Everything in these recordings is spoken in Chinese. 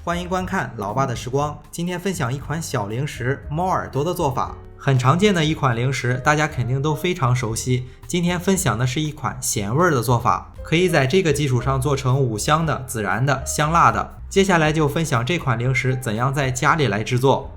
欢迎观看老爸的时光。今天分享一款小零食猫耳朵的做法，很常见的一款零食，大家肯定都非常熟悉。今天分享的是一款咸味的做法，可以在这个基础上做成五香的、孜然的、香辣的。接下来就分享这款零食怎样在家里来制作。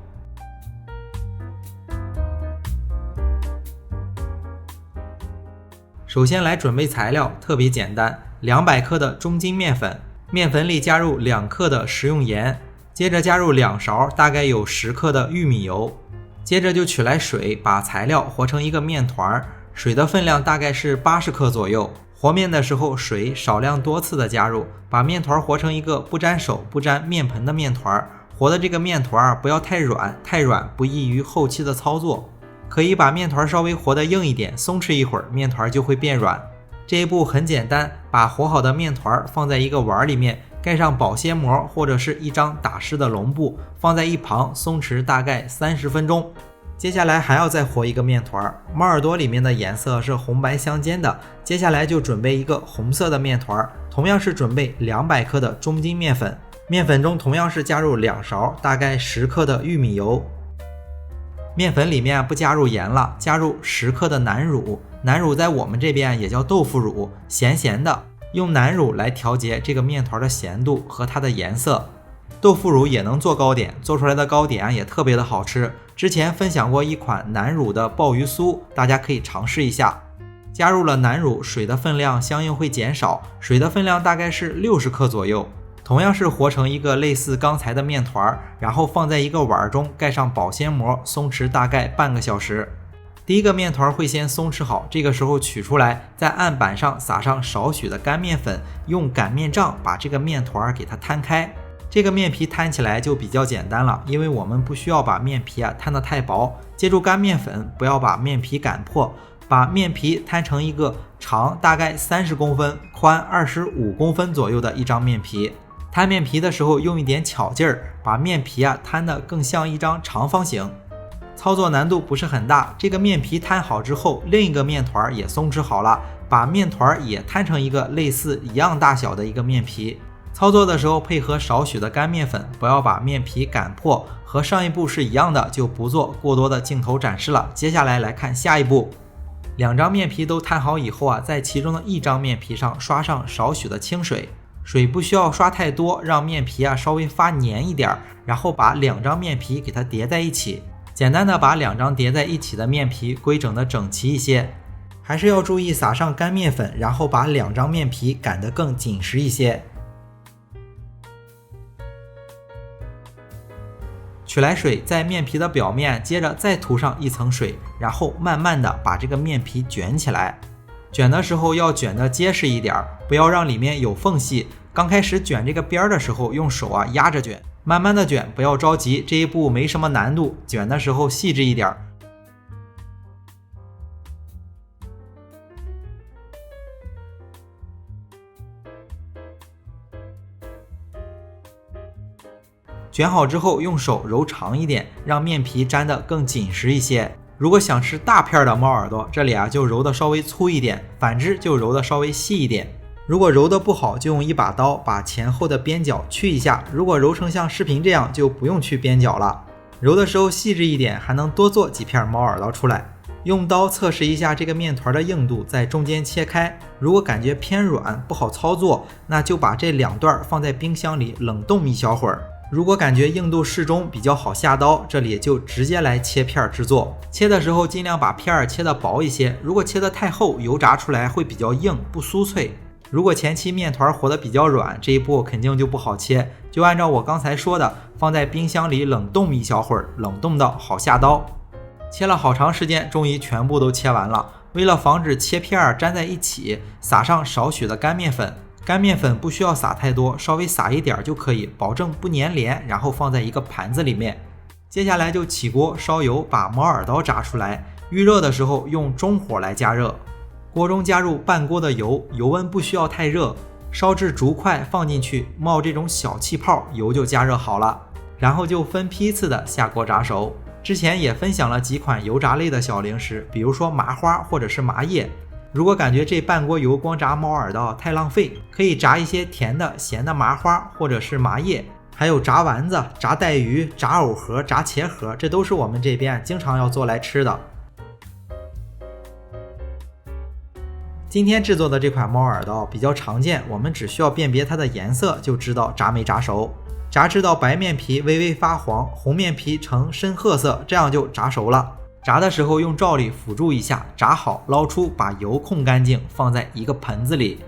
首先来准备材料，特别简单，200克的中筋面粉，面粉里加入2克的食用盐，接着加入2勺，大概有10克的玉米油，接着就取来水，把材料和成一个面团，水的分量大概是80克左右。和面的时候，水少量多次的加入，把面团和成一个不沾手不沾面盆的面团。和的这个面团不要太软，太软不易于后期的操作。可以把面团稍微和得硬一点，松弛一会儿，面团就会变软。这一步很简单，把和好的面团放在一个碗里面，盖上保鲜膜或者是一张打湿的笼布，放在一旁松弛大概30分钟。接下来还要再和一个面团，猫耳朵里面的颜色是红白相间的，接下来就准备一个红色的面团，同样是准备200克的中筋面粉，面粉中同样是加入2勺，大概10克的玉米油。面粉里面不加入盐了，加入10克的南乳，南乳在我们这边也叫豆腐乳，咸咸的，用南乳来调节这个面团的咸度和它的颜色。豆腐乳也能做糕点，做出来的糕点也特别的好吃。之前分享过一款南乳的鲍鱼酥，大家可以尝试一下。加入了南乳，水的分量相应会减少，水的分量大概是60克左右。同样是和成一个类似刚才的面团，然后放在一个碗中，盖上保鲜膜，松弛大概半个小时。第一个面团会先松弛好，这个时候取出来，在案板上撒上少许的干面粉，用擀面杖把这个面团给它摊开。这个面皮摊起来就比较简单了，因为我们不需要把面皮摊得太薄，借助干面粉，不要把面皮擀破，把面皮摊成一个长大概30公分、宽25公分左右的一张面皮。摊面皮的时候用一点巧劲儿，把面皮摊得更像一张长方形。操作难度不是很大，这个面皮摊好之后，另一个面团也松弛好了，把面团也摊成一个类似一样大小的一个面皮。操作的时候配合少许的干面粉，不要把面皮擀破，和上一步是一样的，就不做过多的镜头展示了。接下来来看下一步，2张面皮都摊好以后在其中的一张面皮上刷上少许的清水，水不需要刷太多，让面皮稍微发黏一点，然后把2张面皮给它叠在一起，简单的把2张叠在一起的面皮规整的整齐一些，还是要注意撒上干面粉，然后把2张面皮擀得更紧实一些。取来水，在面皮的表面接着再涂上一层水，然后慢慢的把这个面皮卷起来。卷的时候要卷得结实一点，不要让里面有缝隙。刚开始卷这个边的时候，用手压着卷，慢慢的卷，不要着急，这一步没什么难度，卷的时候细致一点。卷好之后，用手揉长一点，让面皮粘得更紧实一些。如果想吃大片的猫耳朵，这里就揉得稍微粗一点，反之就揉得稍微细一点。如果揉得不好，就用一把刀把前后的边角去一下。如果揉成像视频这样，就不用去边角了。揉的时候细致一点，还能多做几片猫耳朵出来。用刀测试一下这个面团的硬度，在中间切开。如果感觉偏软不好操作，那就把这2段放在冰箱里冷冻一小会儿。如果感觉硬度适中，比较好下刀，这里就直接来切片制作。切的时候尽量把片切得薄一些，如果切得太厚，油炸出来会比较硬，不酥脆。如果前期面团和得比较软，这一步肯定就不好切，就按照我刚才说的，放在冰箱里冷冻一小会儿，冷冻到好下刀。切了好长时间，终于全部都切完了。为了防止切片粘在一起，撒上少许的干面粉。干面粉不需要撒太多，稍微撒一点就可以，保证不粘连，然后放在一个盘子里面。接下来就起锅烧油，把猫耳朵炸出来。预热的时候用中火来加热，锅中加入半锅的油，油温不需要太热，烧至竹块放进去，冒这种小气泡，油就加热好了。然后就分批次的下锅炸熟。之前也分享了几款油炸类的小零食，比如说麻花或者是麻叶。如果感觉这半锅油光炸猫耳朵太浪费，可以炸一些甜的、咸的麻花或者是麻叶，还有炸丸子、炸带鱼、炸藕盒、炸茄盒，这都是我们这边经常要做来吃的。今天制作的这款猫耳朵比较常见，我们只需要辨别它的颜色就知道炸没炸熟。炸至到白面皮微微发黄，红面皮呈深褐色，这样就炸熟了。炸的时候用罩里辅助一下，炸好捞出，把油控干净，放在一个盆子里。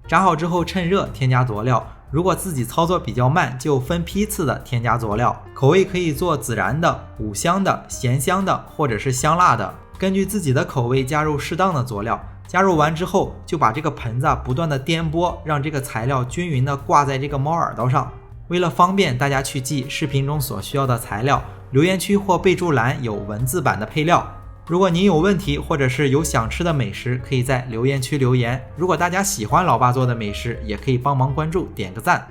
炸好之后趁热添加佐料，如果自己操作比较慢，就分批次的添加佐料。口味可以做孜然的、五香的、咸香的，或者是香辣的，根据自己的口味加入适当的佐料。加入完之后，就把这个盆子不断的颠簸，让这个材料均匀的挂在这个猫耳朵上。为了方便大家去记视频中所需要的材料，留言区或备注栏有文字版的配料。如果您有问题，或者是有想吃的美食，可以在留言区留言。如果大家喜欢老爸做的美食，也可以帮忙关注，点个赞。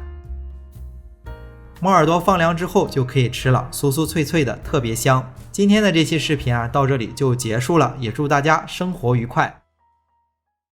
猫耳朵放凉之后就可以吃了，酥酥脆脆的，特别香。今天的这期视频到这里就结束了，也祝大家生活愉快。